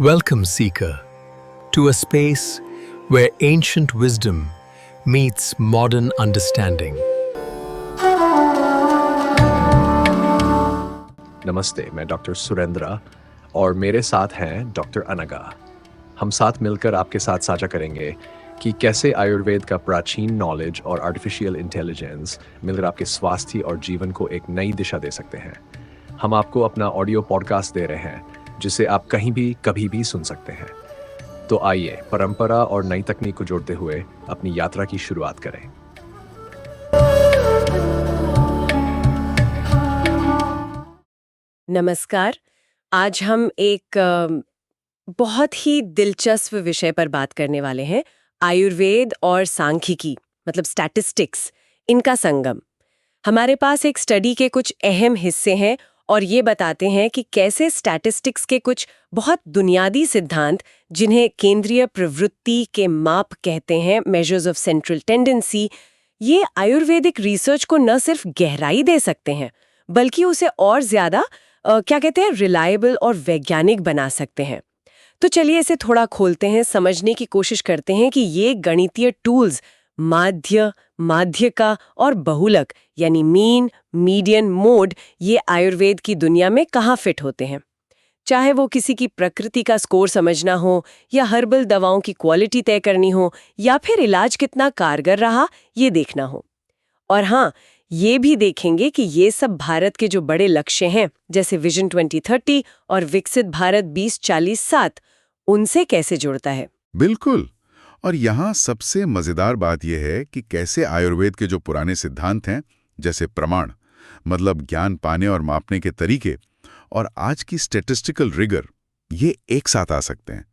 Welcome, Seeker, to a space where ancient wisdom meets modern understanding. नमस्ते, मैं doctor Surendra और मेरे साथ हैं डॉक्टर अनगा। हम साथ मिलकर आपके साथ साझा करेंगे कि कैसे आयुर्वेद का प्राचीन नॉलेज और आर्टिफिशियल इंटेलिजेंस मिलकर आपके स्वास्थ्य और जीवन को एक नई दिशा दे सकते हैं। हम आपको अपना ऑडियो पॉडकास्ट दे रहे हैं जिसे आप कहीं भी कभी भी सुन सकते हैं। तो आइए परंपरा और नई तकनीक को जोड़ते हुए अपनी यात्रा की शुरुआत करें। नमस्कार। आज हम एक बहुत ही दिलचस्प विषय पर बात करने वाले हैं, आयुर्वेद और सांख्यिकी मतलब स्टैटिस्टिक्स, इनका संगम। हमारे पास एक स्टडी के कुछ अहम हिस्से हैं और ये बताते हैं कि कैसे स्टैटिस्टिक्स के कुछ बहुत बुनियादी सिद्धांत, जिन्हें केंद्रीय प्रवृत्ति के माप कहते हैं, मेजर्स ऑफ सेंट्रल टेंडेंसी, ये आयुर्वेदिक रिसर्च को न सिर्फ गहराई दे सकते हैं बल्कि उसे और ज्यादा रिलायबल और वैज्ञानिक बना सकते हैं। तो चलिए इसे थोड़ा खोलते हैं, समझने की कोशिश करते हैं कि ये गणितीय टूल्स माध्य, माध्यिका और बहुलक यानी मीन, मीडियन, मोड, ये आयुर्वेद की दुनिया में कहाँ फिट होते हैं। चाहे वो किसी की प्रकृति का स्कोर समझना हो या हर्बल दवाओं की क्वालिटी तय करनी हो या फिर इलाज कितना कारगर रहा ये देखना हो। और हाँ, ये भी देखेंगे कि ये सब भारत के जो बड़े लक्ष्य हैं जैसे विजन 2030 और विकसित भारत 2047 उनसे कैसे जुड़ता है। बिल्कुल। और यहाँ सबसे मजेदार बात यह है कि कैसे आयुर्वेद के जो पुराने सिद्धांत हैं जैसे प्रमाण मतलब ज्ञान पाने और मापने के तरीके और आज की स्टैटिस्टिकल रिगर ये एक साथ आ सकते हैं।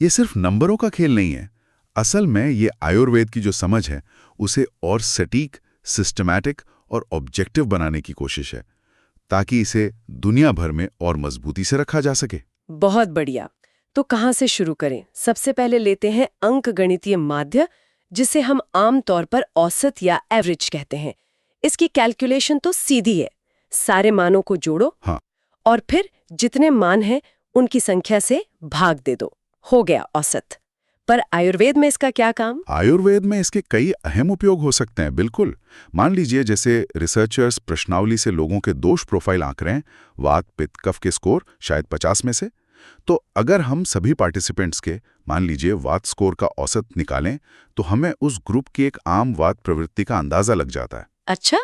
ये सिर्फ नंबरों का खेल नहीं है, असल में ये आयुर्वेद की जो समझ है उसे और सटीक, सिस्टमैटिक और ऑब्जेक्टिव बनाने की कोशिश है ताकि इसे दुनिया भर में और मजबूती से रखा जा सके। बहुत बढ़िया। तो कहाँ से शुरू करें? सबसे पहले लेते हैं अंकगणितीय माध्य, जिसे हम आम तौर पर औसत या एवरेज कहते हैं। इसकी कैलकुलेशन तो सीधी है, सारे मानों को जोड़ो हाँ। और फिर जितने मान हैं उनकी संख्या से भाग दे दो, हो गया औसत। पर आयुर्वेद में इसका क्या काम? आयुर्वेद में इसके कई अहम उपयोग हो सकते हैं। बिल्कुल। मान लीजिए जैसे रिसर्चर्स प्रश्नावली से लोगों के दोष प्रोफाइल आंक रहे हैं, वात, पित्त, कफ के स्कोर शायद 50 में से, तो अगर हम सभी पार्टिसिपेंट्स के मान लीजिए वात स्कोर का औसत निकालें तो हमें उस ग्रुप की एक आम वात प्रवृत्ति का अंदाजा लग जाता है। अच्छा।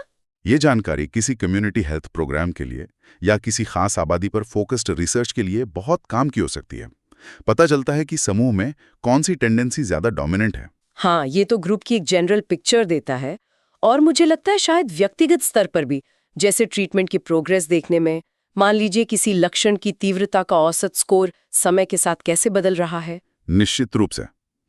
ये जानकारी किसी कम्युनिटी हेल्थ प्रोग्राम के लिए या किसी खास आबादी पर फोकस्ड रिसर्च के लिए बहुत काम की हो सकती है। पता चलता है कि समूह में कौन सी टेंडेंसी ज्यादा डोमिनेंट है। हाँ, ये तो ग्रुप की एक जनरल पिक्चर देता है। और मुझे लगता है शायद व्यक्तिगत स्तर पर भी, जैसे ट्रीटमेंट की प्रोग्रेस देखने में, मान लीजिए किसी लक्षण की तीव्रता का औसत स्कोर समय के साथ कैसे बदल रहा है। निश्चित रूप से,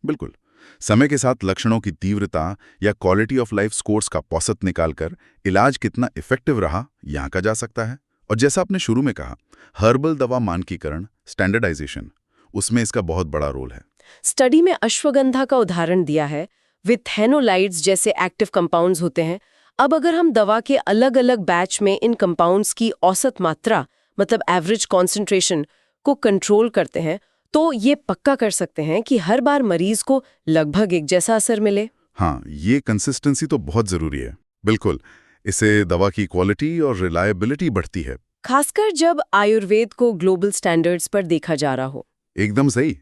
बिल्कुल। समय के साथ लक्षणों की तीव्रता या क्वालिटी ऑफ लाइफ स्कोर्स का औसत निकालकर इलाज कितना इफेक्टिव रहा यहाँ का जा सकता है। और जैसा आपने शुरू में कहा, हर्बल दवा मानकीकरण, स्टैंडर्डाइजेशन, उसमें इसका बहुत बड़ा रोल है। स्टडी में अश्वगंधा का उदाहरण दिया है, विथेनोलाइड्स जैसे एक्टिव कंपाउंड्स होते हैं। अब अगर हम दवा के अलग अलग बैच में इन कंपाउंड्स की औसत मात्रा मतलब एवरेज कॉन्सेंट्रेशन को कंट्रोल करते हैं तो ये पक्का कर सकते हैं कि हर बार मरीज को लगभग एक जैसा असर मिले। हाँ, ये कंसिस्टेंसी तो बहुत जरूरी है। बिल्कुल, इससे दवा की क्वालिटी और रिलायबिलिटी बढ़ती है, खासकर जब आयुर्वेद को ग्लोबल स्टैंडर्ड्स पर देखा जा रहा हो। एकदम सही।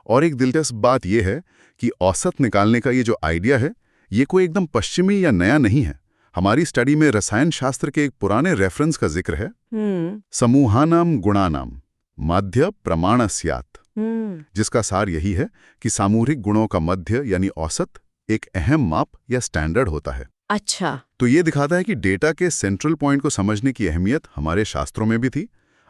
और एक दिलचस्प बात यह है कि औसत निकालने का ये जो आइडिया है ये कोई एकदम पश्चिमी या नया नहीं है। हमारी स्टडी में रसायन शास्त्र के एक पुराने रेफरेंस का जिक्र है, समूहानाम गुणानाम मध्य प्रमाणस्यात्, जिसका सार यही है कि सामूहिक गुणों का मध्य यानी औसत एक अहम माप या स्टैंडर्ड होता है। अच्छा। तो ये दिखाता है कि डेटा के सेंट्रल पॉइंट को समझने की अहमियत हमारे शास्त्रों में भी थी।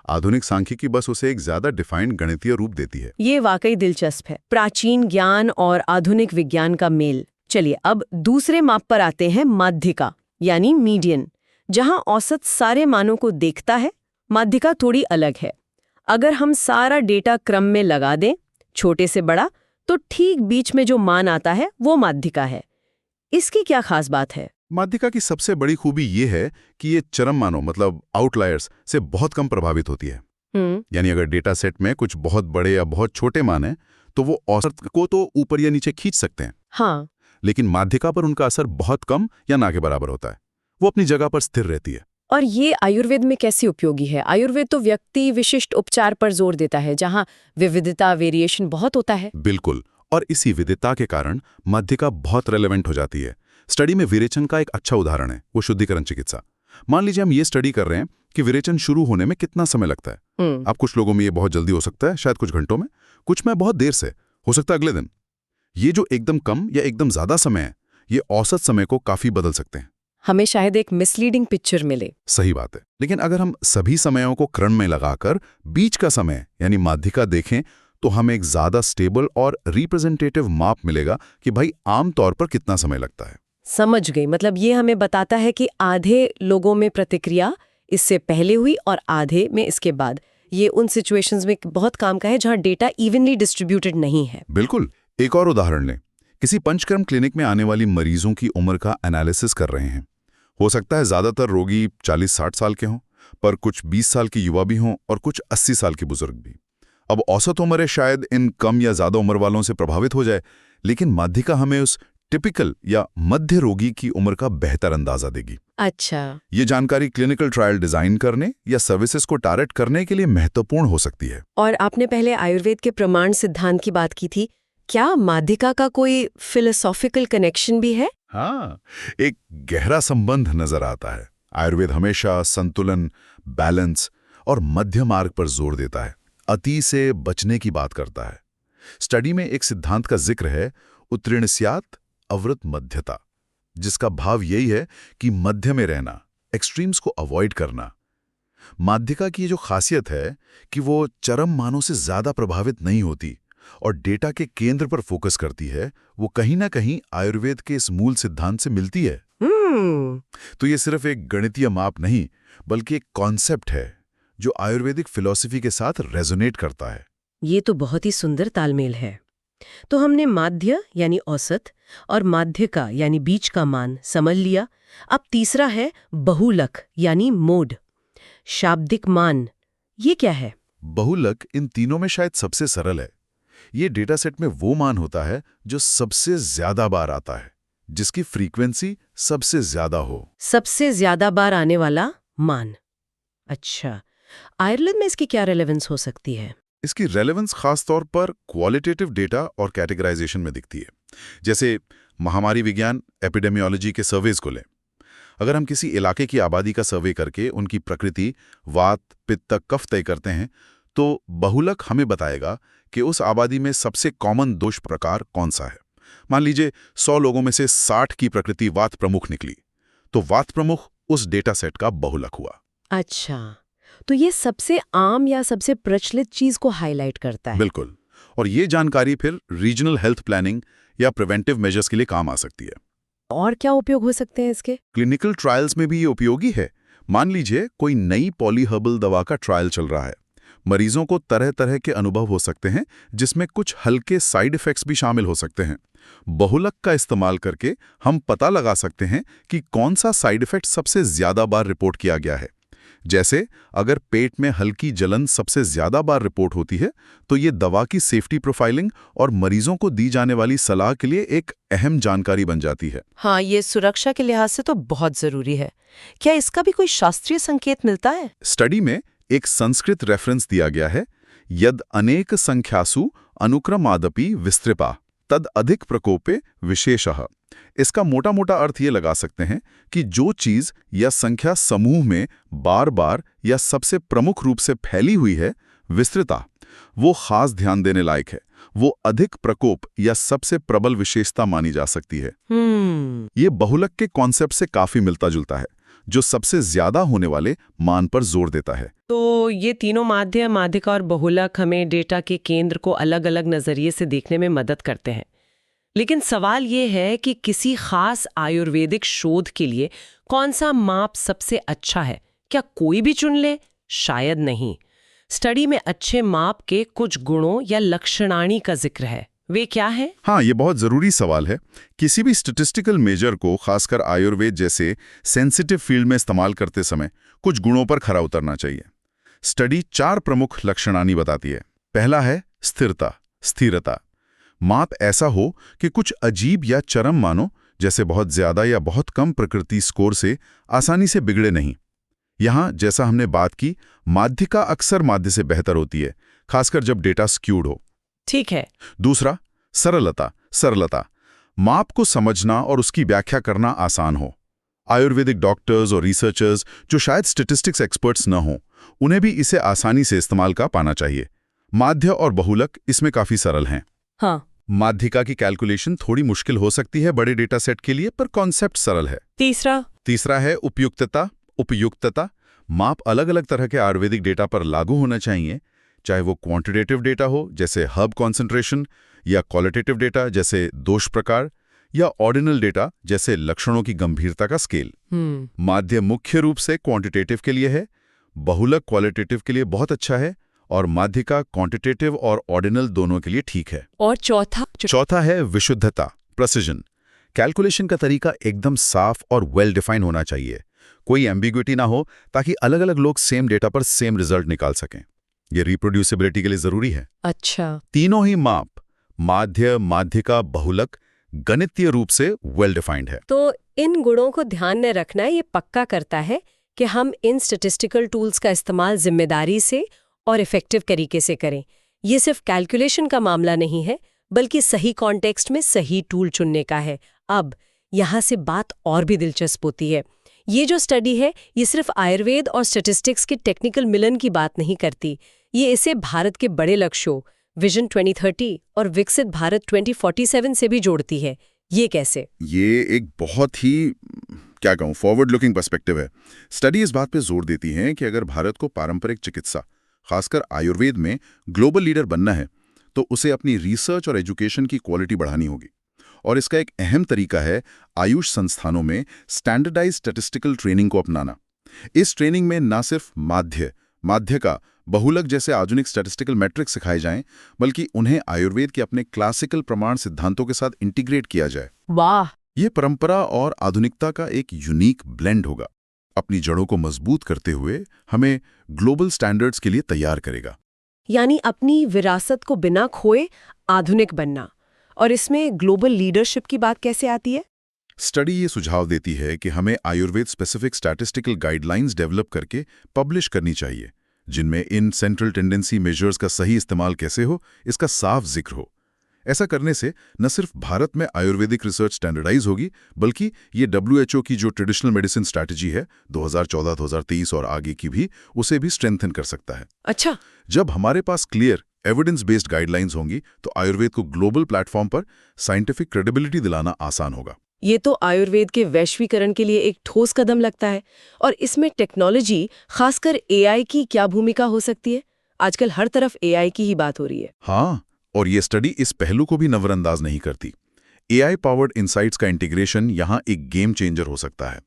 आधुनिक सांख्यिकी बस उसे एक ज्यादा डिफाइंड गणितीय रूप देती है। ये वाकई दिलचस्प है, प्राचीन ज्ञान और आधुनिक विज्ञान का मेल। चलिए अब दूसरे माप पर आते हैं, माध्यिका यानी मीडियन, जहां औसत सारे मानों को देखता है। माध्यिका थोड़ी अलग है। अगर हम सारा डेटा क्रम में लगा दें, छोटे से बड़ा, तो ठीक बीच में जो मान आता है वो माध्यिका है। इसकी क्या खास बात है? माध्यिका की सबसे बड़ी खूबी ये है कि ये चरम मानों मतलब आउटलायर्स से बहुत कम प्रभावित होती है। यानी अगर डेटा सेट में कुछ बहुत बड़े या बहुत छोटे मान हैं तो वो औसत को तो ऊपर या नीचे खींच सकते हैं। हाँ। लेकिन माध्यिका पर उनका असर बहुत कम या ना के बराबर होता है। वो अपनी जगह पर स्थिर रहती है। और ये आयुर्वेद में कैसे उपयोगी है? आयुर्वेद तो व्यक्ति विशिष्ट उपचार पर जोर देता है, जहाँ विविधता, वेरिएशन बहुत होता है। बिल्कुल, और इसी विविधता के कारण माध्यिका बहुत रेलेवेंट हो जाती है। स्टडी में विरेचन का एक अच्छा उदाहरण है वो शुद्धिकरण चिकित्सा। मान लीजिए हम ये स्टडी कर रहे हैं कि विरेचन शुरू होने में कितना समय लगता है। अब कुछ लोगों में ये बहुत जल्दी हो सकता है, शायद कुछ घंटों में, कुछ में बहुत देर से, हो सकता है अगले दिन। ये जो एकदम कम या एकदम ज्यादा समय है, ये औसत समय को काफी बदल सकते हैं। हमें शायद एक मिसलीडिंग पिक्चर मिले। सही बात है। लेकिन अगर हम सभी समयों को क्रम में लगाकर बीच का समय यानी माध्यिका देखें तो हमें एक ज्यादा स्टेबल और रिप्रेजेंटेटिव माप मिलेगा कि भाई आमतौर पर कितना समय लगता है। समझ गई। मतलब ये हमें बताता है कि आधे लोगों में प्रतिक्रिया इससे पहले हुई और आधे में इसके बाद। ये उन सिचुएशंस में बहुत काम का है जहां डेटा इवनली डिस्ट्रीब्यूटेड नहीं है। बिल्कुल। एक और उदाहरण लें। किसी पंचकर्म क्लिनिक में आने वाली मरीजों की उम्र का एनालिसिस कर रहे हैं। हो सकता है ज्यादातर रोगी 40-60 साल के हों, पर कुछ 20 साल के युवा भी हों और कुछ 80 साल के बुजुर्ग भी। अब औसत उम्र शायद इन कम या ज्यादा उम्र वालों से प्रभावित हो जाए, लेकिन माध्यिका हमें उस टिपिकल या मध्य रोगी की उम्र का बेहतर अंदाजा देगी। अच्छा। ये जानकारी क्लिनिकल ट्रायल डिजाइन करने या सर्विसेज को टारगेट करने के लिए महत्वपूर्ण हो सकती है। और आपने पहले आयुर्वेद के प्रमाण सिद्धांत की बात की थी, क्या माध्यिका का कोई फिलोसॉफिकल कनेक्शन भी है? हाँ, एक गहरा संबंध नजर आता है। आयुर्वेद हमेशा संतुलन, बैलेंस और मध्य मार्ग पर जोर देता है, अति से बचने की बात करता है। स्टडी में एक सिद्धांत का जिक्र है, उत्तीर्णस्यात् अवृत मध्यता, जिसका भाव यही है कि मध्य में रहना, एक्सट्रीम्स को अवॉइड करना। माध्यिका की ये जो खासियत है कि वो चरम मानों से ज्यादा प्रभावित नहीं होती और डेटा के केंद्र पर फोकस करती है, वो कहीं ना कहीं आयुर्वेद के इस मूल सिद्धांत से मिलती है। तो ये सिर्फ एक गणितीय माप नहीं, बल्कि एक कॉन्सेप्ट है जो आयुर्वेदिक फिलॉसफी के साथ रेजोनेट करता है। ये तो बहुत ही सुंदर तालमेल है। तो हमने माध्य यानी औसत और माध्यिका यानी बीच का मान समझ लिया। अब तीसरा है बहुलक यानी मोड, शाब्दिक मान। ये क्या है? बहुलक इन तीनों में शायद सबसे सरल है। ये डेटा सेट में वो मान होता है जो सबसे ज्यादा बार आता है, जिसकी फ्रीक्वेंसी सबसे ज्यादा हो। सबसे ज्यादा बार आने वाला मान। अच्छा, आयरलैंड में इसकी क्या रेलेवेंस हो सकती है? इसकी रेलेवेंस खास तौर पर क्वालिटेटिव डेटा और कैटेगराइजेशन में दिखती है। जैसे महामारी विज्ञान, एपिडेमियोलॉजी के सर्वेज को लें। अगर हम किसी इलाके की आबादी का सर्वे करके उनकी प्रकृति, वात, पित्त, कफ तय करते हैं, तो बहुलक हमें बताएगा कि उस आबादी में सबसे कॉमन दोष प्रकार कौन सा है। मान लीजिए 100 लोगों में से 60 की प्रकृति वात प्रमुख निकली, तो वात प्रमुख उस डेटा सेट का बहुलक हुआ। अच्छा, तो ये सबसे आम या सबसे प्रचलित चीज को हाईलाइट करता है। बिल्कुल। और ये जानकारी फिर रीजनल हेल्थ प्लानिंग या प्रिवेंटिव मेजर्स के लिए काम आ सकती है। और क्या उपयोग हो सकते हैं इसके? क्लिनिकल ट्रायल्स में भी ये उपयोगी है। मान लीजिए कोई नई पॉलीहर्बल दवा का ट्रायल चल रहा है। मरीजों को तरह तरह के अनुभव हो सकते हैं, जिसमें कुछ हल्के साइड इफेक्ट्स भी शामिल हो सकते हैं। बहुलक का इस्तेमाल करके हम पता लगा सकते हैं कि कौन सा साइड इफेक्ट सबसे ज्यादा बार रिपोर्ट किया गया है। जैसे अगर पेट में हल्की जलन सबसे ज्यादा बार रिपोर्ट होती है, तो ये दवा की सेफ्टी प्रोफाइलिंग और मरीजों को दी जाने वाली सलाह के लिए एक अहम जानकारी बन जाती है। हाँ, ये सुरक्षा के लिहाज से तो बहुत जरूरी है। क्या इसका भी कोई शास्त्रीय संकेत मिलता है? स्टडी में एक संस्कृत रेफरेंस दिया गया है, यद अनेक संख्यासु अनुक्रमादपि विस्तृपा तद अधिक प्रकोपे विशेषः। इसका मोटा मोटा अर्थ ये लगा सकते हैं कि जो चीज या संख्या समूह में बार बार या सबसे प्रमुख रूप से फैली हुई है, विस्तृता, वो खास ध्यान देने लायक है, वो अधिक प्रकोप या सबसे प्रबल विशेषता मानी जा सकती है। ये बहुलक के कॉन्सेप्ट से काफी मिलता जुलता है, जो सबसे ज्यादा होने वाले मान पर जोर देता है। तो ये तीनों माध्य, माध्यिका और बहुलक हमें डेटा के केंद्र को अलग अलग नजरिए से देखने में मदद करते हैं। लेकिन सवाल ये है कि किसी खास आयुर्वेदिक शोध के लिए कौन सा माप सबसे अच्छा है? क्या कोई भी चुन ले? शायद नहीं। स्टडी में अच्छे माप के कुछ गुणों या लक्षणाणी का जिक्र है। वे क्या है? हाँ, ये बहुत जरूरी सवाल है। किसी भी स्टैटिस्टिकल मेजर को खासकर आयुर्वेद जैसे सेंसिटिव फील्ड में इस्तेमाल करते समय कुछ गुणों पर खरा उतरना चाहिए। स्टडी 4 प्रमुख लक्षणानी बताती है। पहला है स्थिरता, स्थिरता। माप ऐसा हो कि कुछ अजीब या चरम मानो, जैसे बहुत ज्यादा या बहुत कम प्रकृति स्कोर से आसानी से बिगड़े नहीं। यहां जैसा हमने बात की, माध्यिका अक्सर माध्य से बेहतर होती है, खासकर जब डेटा स्क्यूड हो। ठीक है। दूसरा, सरलता, सरलता। माप को समझना और उसकी व्याख्या करना आसान हो। आयुर्वेदिक डॉक्टर्स और रिसर्चर्स जो शायद स्टैटिस्टिक्स एक्सपर्ट्स न हों, उन्हें भी इसे आसानी से इस्तेमाल का पाना चाहिए। माध्य और बहुलक इसमें काफी सरल हैं। हाँ। माध्यिका की कैलकुलेशन थोड़ी मुश्किल हो सकती है बड़े डेटा सेट के लिए, पर कॉन्सेप्ट सरल है। तीसरा है उपयुक्तता, उपयुक्तता। माप अलग अलग तरह के आयुर्वेदिक डेटा पर लागू होना चाहिए, चाहे वो क्वांटिटेटिव डेटा हो जैसे हर्ब कॉन्सेंट्रेशन, या क्वालिटेटिव डेटा जैसे दोष प्रकार, या ऑर्डिनल डेटा जैसे लक्षणों की गंभीरता का स्केल। माध्य मुख्य रूप से क्वांटिटेटिव के लिए है, बहुलक क्वालिटेटिव के लिए बहुत अच्छा है, और माध्यिका क्वांटिटेटिव और ऑर्डिनल दोनों के लिए ठीक है। और चौथा है विशुद्धता, प्रेसिजन। कैलकुलेशन का तरीका एकदम साफ और वेल डिफाइन होना चाहिए, कोई एम्बिग्विटी ना हो, ताकि अलग अलग लोग सेम डेटा पर सेम रिजल्ट निकाल सकें। ये रिप्रोड्यूसिबिलिटी के लिए जरूरी है। अच्छा। तीनों ही माप, माध्य, माध्यिका, बहुलक, गणितीय रूप से वेल डिफाइंड है। तो इन गुणों को ध्यान में रखना ये पक्का करता है कि हम इन स्टैटिस्टिकल टूल्स का इस्तेमाल जिम्मेदारी से और इफेक्टिव तरीके से करें। ये सिर्फ कैलकुलेशन का मामला नहीं है, बल्कि सही कॉन्टेक्स्ट में सही टूल चुनने का है। अब यहाँ से बात और भी दिलचस्प होती है। ये जो स्टडी है, ये सिर्फ आयुर्वेद और स्टैटिस्टिक्स के टेक्निकल मिलन की बात नहीं करती, ये इसे भारत के बड़े लक्ष्यों विजन 2030 और विकसित भारत 2047 से भी जोड़ती है। ये कैसे? ये एक बहुत ही, क्या कहूँ, फॉरवर्ड लुकिंग पर्सपेक्टिव है। स्टडी इस बात पे जोर देती है कि अगर भारत को पारंपरिक चिकित्सा, खासकर आयुर्वेद में ग्लोबल लीडर बनना है, तो उसे अपनी रिसर्च और एजुकेशन की क्वालिटी बढ़ानी होगी। और इसका एक अहम तरीका है आयुष संस्थानों में स्टैंडर्डाइज स्टैटिस्टिकल ट्रेनिंग को अपनाना। इस ट्रेनिंग में न सिर्फ माध्य, माध्यिका, बहुलक जैसे आधुनिक स्टैटिस्टिकल मैट्रिक्स सिखाए जाएं, बल्कि उन्हें आयुर्वेद के अपने क्लासिकल प्रमाण सिद्धांतों के साथ इंटीग्रेट किया जाए। वाह! ये परंपरा और आधुनिकता का एक यूनिक ब्लेंड होगा। अपनी जड़ों को मजबूत करते हुए हमें ग्लोबल स्टैंडर्ड्स के लिए तैयार करेगा। यानी अपनी विरासत को बिना खोए आधुनिक बनना। और इसमें ग्लोबल लीडरशिप की बात कैसे आती है? स्टडी ये सुझाव देती है कि हमें Ayurveda specific statistical guidelines develop करके पब्लिश करनी चाहिए, जिनमें इन सेंट्रल टेंडेंसी मेजर्स का सही इस्तेमाल कैसे हो, इसका साफ जिक्र हो। ऐसा करने से न सिर्फ भारत में आयुर्वेदिक रिसर्च स्टैंडर्डाइज होगी, बल्कि ये WHO की जो ट्रेडिशनल मेडिसिन स्ट्रैटेजी है 2014-2023 और आगे की भी, उसे भी स्ट्रेंथन कर सकता है। अच्छा। जब हमारे पास क्लियर एविडेंस बेस्ड गाइडलाइंस होंगी, तो आयुर्वेद को ग्लोबल प्लेटफॉर्म पर साइंटिफिक क्रेडिबिलिटी दिलाना आसान होगा। ये तो आयुर्वेद के वैश्वीकरण के लिए एक ठोस कदम लगता है। और इसमें टेक्नोलॉजी, खासकर AI की क्या भूमिका हो सकती है? आजकल हर तरफ AI की ही बात हो रही है। हाँ, और ये स्टडी इस पहलू को भी नजरअंदाज नहीं करती। AI पावर्ड इनसाइट्स का इंटीग्रेशन यहाँ एक गेम चेंजर हो सकता है।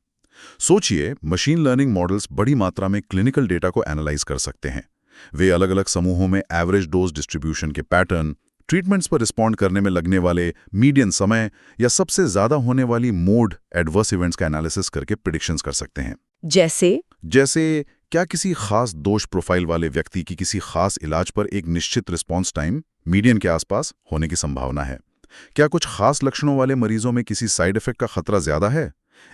सोचिए, मशीन लर्निंग मॉडल्स बड़ी मात्रा में क्लिनिकल डेटा को एनालाइज कर सकते हैं। वे अलग अलग समूहों में एवरेज डोज डिस्ट्रीब्यूशन के पैटर्न, ट्रीटमेंट्स पर रिस्पॉन्ड करने में लगने वाले मीडियन समय, या सबसे ज्यादा होने वाली मोड एडवर्स इवेंट्स का एनालिसिस करके प्रेडिक्शंस कर सकते हैं। जैसे क्या किसी खास दोष प्रोफाइल वाले व्यक्ति की किसी खास इलाज पर एक निश्चित रिस्पॉन्स टाइम मीडियन के आसपास होने की संभावना है? क्या कुछ खास लक्षणों वाले मरीजों में किसी साइड इफेक्ट का खतरा ज्यादा है?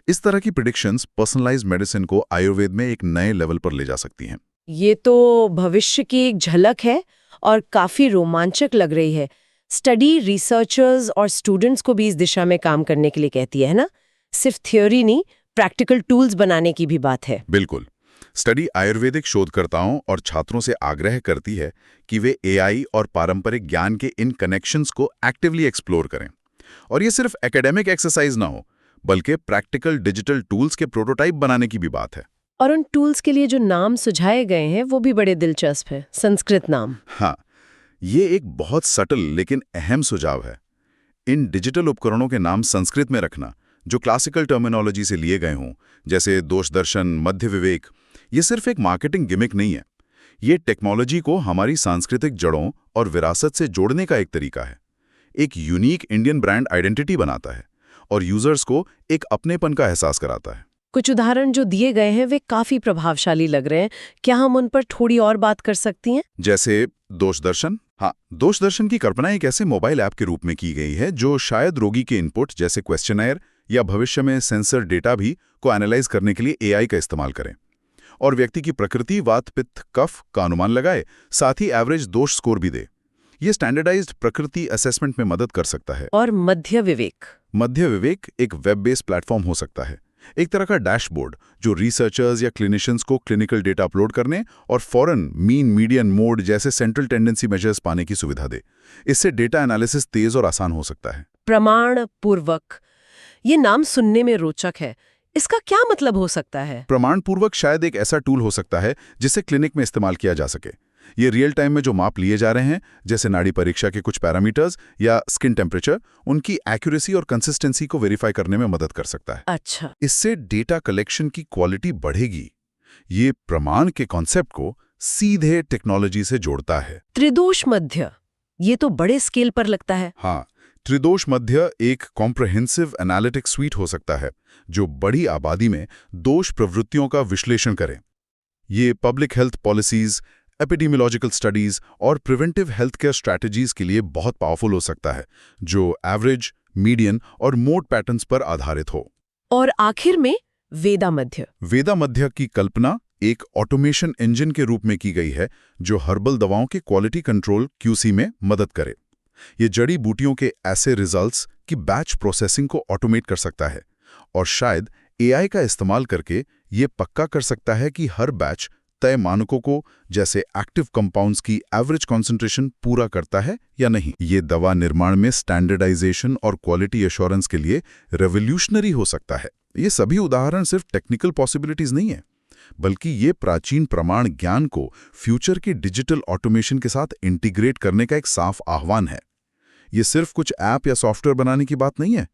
इस तरह की प्रेडिक्शंस पर्सनलाइज्ड मेडिसिन को आयुर्वेद में एक नए लेवल पर ले जा सकती हैं। ये तो भविष्य की एक झलक है और काफी रोमांचक लग रही है। स्टडी रिसर्चर्स और स्टूडेंट्स को भी इस दिशा में काम करने के लिए कहती है ना? सिर्फ थ्योरी नहीं, प्रैक्टिकल टूल्स बनाने की भी बात है। बिल्कुल। स्टडी आयुर्वेदिक शोधकर्ताओं और छात्रों से आग्रह करती है कि वे AI और पारंपरिक ज्ञान के इन कनेक्शंस को एक्टिवली एक्सप्लोर करें। और ये सिर्फ एकेडमिक एक्सरसाइज ना हो, बल्कि प्रैक्टिकल डिजिटल टूल्स के प्रोटोटाइप बनाने की भी बात है। और उन टूल्स के लिए जो नाम सुझाए गए हैं वो भी बड़े दिलचस्प है, संस्कृत नाम। हाँ, ये एक बहुत सटल लेकिन अहम सुझाव है। इन डिजिटल उपकरणों के नाम संस्कृत में रखना, जो क्लासिकल टर्मिनोलॉजी से लिए गए हों, जैसे दोष दर्शन, मध्य विवेक, ये सिर्फ एक मार्केटिंग गिमिक नहीं है। ये टेक्नोलॉजी को हमारी सांस्कृतिक जड़ों और विरासत से जोड़ने का एक तरीका है। एक यूनिक इंडियन ब्रांड आइडेंटिटी बनाता है और यूजर्स को एक अपनेपन का एहसास कराता है। कुछ उदाहरण जो दिए गए हैं वे काफी प्रभावशाली लग रहे हैं। क्या हम उन पर थोड़ी और बात कर सकती हैं? जैसे दोष दर्शन। हाँ, दोष दर्शन की कल्पना एक ऐसे मोबाइल ऐप के रूप में की गई है जो शायद रोगी के इनपुट जैसे क्वेश्चनर या भविष्य में सेंसर डेटा भी को एनालाइज करने के लिए एआई का इस्तेमाल करें और व्यक्ति की प्रकृति, वात, पित्त, कफ का अनुमान लगाए, साथ ही एवरेज दोष स्कोर भी दे। ये स्टैंडर्डाइज्ड प्रकृति असेसमेंट में मदद कर सकता है। और मध्य विवेक? मध्य विवेक एक वेब बेस्ड प्लेटफॉर्म हो सकता है, एक तरह का डैशबोर्ड जो रिसर्चर्स या क्लिनिशियंस को क्लिनिकल डेटा अपलोड करने और फौरन मीन, मीडियन, मोड जैसे सेंट्रल टेंडेंसी मेजर्स पाने की सुविधा दे। इससे डेटा एनालिसिस तेज और आसान हो सकता है। प्रमाण पूर्वक, ये नाम सुनने में रोचक है। इसका क्या मतलब हो सकता है? प्रमाण पूर्वक शायद एक ऐसा टूल हो सकता है जिसे क्लिनिक में इस्तेमाल किया जा सके। ये रियल टाइम में जो माप लिए जा रहे हैं, जैसे नाड़ी परीक्षा के कुछ पैरामीटर्स या स्किन टेम्परेचर, उनकी एक्यूरेसी और कंसिस्टेंसी को वेरीफाई करने में मदद कर सकता है। अच्छा। इससे डेटा कलेक्शन की क्वालिटी बढ़ेगी। ये प्रमाण के कॉन्सेप्ट को सीधे टेक्नोलॉजी से जोड़ता है। त्रिदोष मध्य, ये तो बड़े स्केल पर लगता है। हाँ, त्रिदोष मध्य एक कॉम्प्रहेंसिव एनालिटिक स्वीट हो सकता है जो बड़ी आबादी में दोष प्रवृत्तियों का विश्लेषण करे। ये public health policies, epidemiological studies और प्रिवेंटिव हेल्थ केयर स्ट्रैटेजीज के लिए बहुत पावरफुल हो सकता है, जो एवरेज, मीडियन और मोड पैटर्न्स पर आधारित हो। और आखिर में वेदा मध्य। वेदा मध्य की कल्पना एक ऑटोमेशन इंजन के रूप में की गई है जो हर्बल दवाओं के क्वालिटी कंट्रोल QC में मदद करे। ये जड़ी बूटियों के ऐसे रिजल्ट्स की बैच प्रोसेसिंग को ऑटोमेट कर सकता है और शायद AI का इस्तेमाल करके ये पक्का कर सकता है कि हर बैच तय मानकों को, जैसे एक्टिव कंपाउंड्स की एवरेज कॉन्सेंट्रेशन, पूरा करता है या नहीं। ये दवा निर्माण में स्टैंडर्डाइजेशन और क्वालिटी एश्योरेंस के लिए रेवोल्यूशनरी हो सकता है। ये सभी उदाहरण सिर्फ टेक्निकल पॉसिबिलिटीज नहीं है, बल्कि ये प्राचीन प्रमाण ज्ञान को फ्यूचर के डिजिटल ऑटोमेशन के साथ इंटीग्रेट करने का एक साफ आह्वान है। ये सिर्फ कुछ ऐप या सॉफ्टवेयर बनाने की बात नहीं है,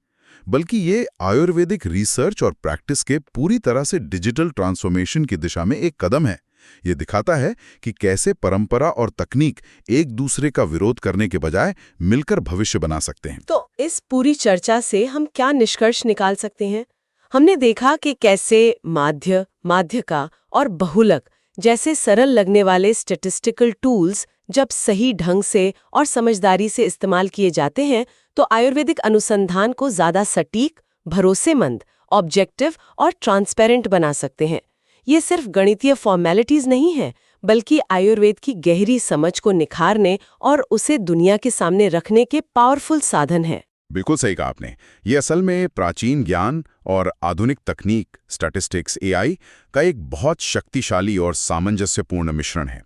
बल्कि ये आयुर्वेदिक रिसर्च और प्रैक्टिस के पूरी तरह से डिजिटल ट्रांसफॉर्मेशन की दिशा में एक कदम है। ये दिखाता है कि कैसे परंपरा और तकनीक एक दूसरे का विरोध करने के बजाय मिलकर भविष्य बना सकते हैं। तो इस पूरी चर्चा से हम क्या निष्कर्ष निकाल सकते हैं? हमने देखा कि कैसे माध्य, माध्यका और बहुलक जैसे सरल लगने वाले स्टैटिस्टिकल टूल्स जब सही ढंग से और समझदारी से इस्तेमाल किए जाते हैं तो आयुर्वेदिक अनुसंधान को ज्यादा सटीक, भरोसेमंद, ऑब्जेक्टिव और ट्रांसपेरेंट बना सकते हैं। ये सिर्फ गणितीय फॉर्मेलिटीज नहीं है, बल्कि आयुर्वेद की गहरी समझ को निखारने और उसे दुनिया के सामने रखने के पावरफुल साधन है। बिल्कुल सही कहा आपने। ये असल में प्राचीन ज्ञान और आधुनिक तकनीक, स्टैटिस्टिक्स, AI का एक बहुत शक्तिशाली और सामंजस्यपूर्ण मिश्रण है।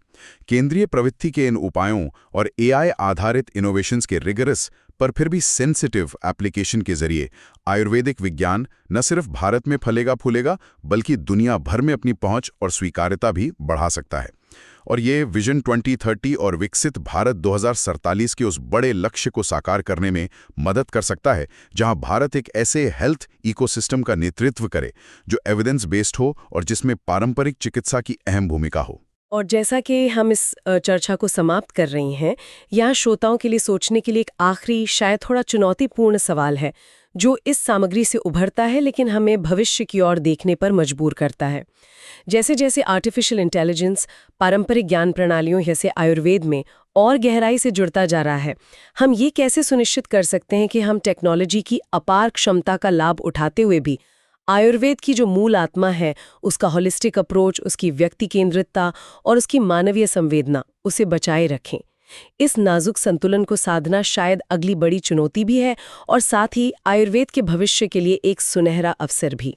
केंद्रीय प्रवृत्ति के इन उपायों और AI आधारित इनोवेशंस के रिगरस पर फिर भी सेंसिटिव एप्लीकेशन के जरिए आयुर्वेदिक विज्ञान न सिर्फ भारत में फलेगा फूलेगा, बल्कि दुनिया भर में अपनी पहुंच और स्वीकार्यता भी बढ़ा सकता है। और ये विजन 2030 और विकसित भारत 2047 के उस बड़े लक्ष्य को साकार करने में मदद कर सकता है, जहां भारत एक ऐसे हेल्थ इकोसिस्टम का नेतृत्व करे जो एविडेंस बेस्ड हो और जिसमें पारंपरिक चिकित्सा की अहम भूमिका हो। और जैसा कि हम इस चर्चा को समाप्त कर रही हैं, यहाँ श्रोताओं के लिए सोचने के लिए एक आखिरी, शायद थोड़ा चुनौतीपूर्ण सवाल है जो इस सामग्री से उभरता है लेकिन हमें भविष्य की ओर देखने पर मजबूर करता है। जैसे जैसे आर्टिफिशियल इंटेलिजेंस पारंपरिक ज्ञान प्रणालियों जैसे आयुर्वेद में और गहराई से जुड़ता जा रहा है, हम ये कैसे सुनिश्चित कर सकते हैं कि हम टेक्नोलॉजी की अपार क्षमता का लाभ उठाते हुए भी आयुर्वेद की जो मूल आत्मा है, उसका होलिस्टिक अप्रोच, उसकी व्यक्ति केंद्रितता और उसकी मानवीय संवेदना, उसे बचाए रखें। इस नाजुक संतुलन को साधना शायद अगली बड़ी चुनौती भी है और साथ ही आयुर्वेद के भविष्य के लिए एक सुनहरा अवसर भी।